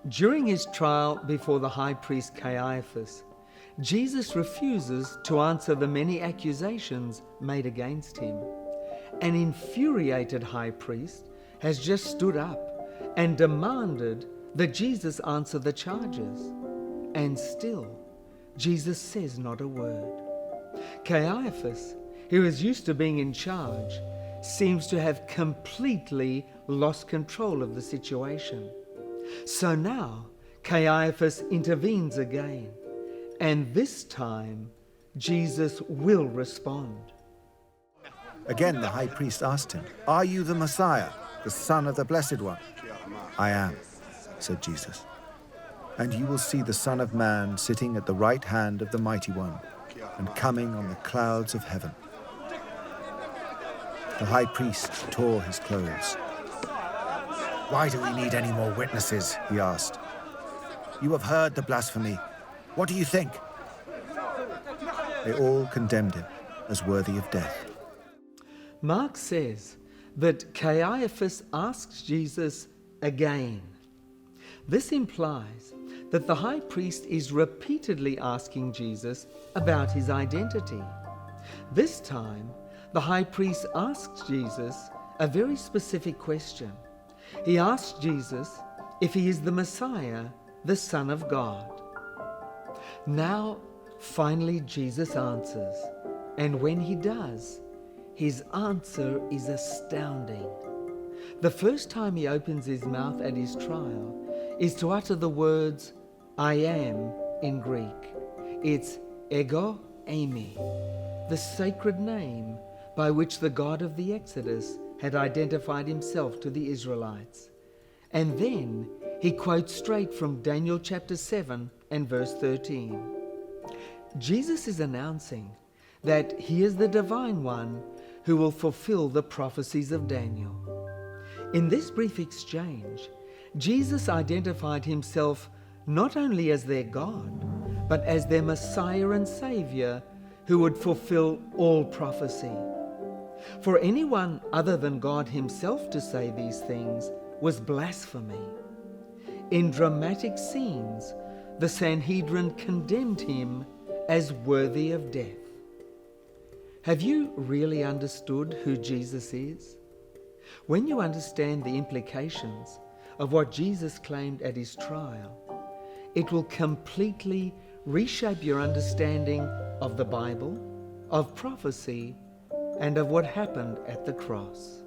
During his trial before the High Priest Caiaphas, Jesus refuses to answer the many accusations made against him. An infuriated high priest has just stood up and demanded that Jesus answer the charges. And still, Jesus says not a word. Caiaphas, who is used to being in charge, seems to have completely lost control of the situation. So now, Caiaphas intervenes again, and this time, Jesus will respond. Again the high priest asked him, "Are you the Messiah, the Son of the Blessed One?" "I am," said Jesus. "And you will see the Son of Man sitting at the right hand of the Mighty One and coming on the clouds of heaven." The high priest tore his clothes. "Why do we need any more witnesses?" he asked. "You have heard the blasphemy. What do you think?" They all condemned him as worthy of death. Mark says that Caiaphas asks Jesus again. This implies that the high priest is repeatedly asking Jesus about his identity. This time, the high priest asks Jesus a very specific question. He asks Jesus if he is the Messiah, the Son of God. Now, finally, Jesus answers, and when he does, his answer is astounding. The first time he opens his mouth at his trial is to utter the words, "I am," in Greek. It's ego eimi, the sacred name by which the God of the Exodus had identified himself to the Israelites. And then he quotes straight from Daniel chapter 7 and verse 13. Jesus is announcing that he is the divine one who will fulfill the prophecies of Daniel. In this brief exchange, Jesus identified himself not only as their God, but as their Messiah and Savior who would fulfill all prophecy. For anyone other than God himself to say these things was blasphemy. In dramatic scenes, the Sanhedrin condemned him as worthy of death. Have you really understood who Jesus is? When you understand the implications of what Jesus claimed at his trial, it will completely reshape your understanding of the Bible, of prophecy, and of what happened at the cross.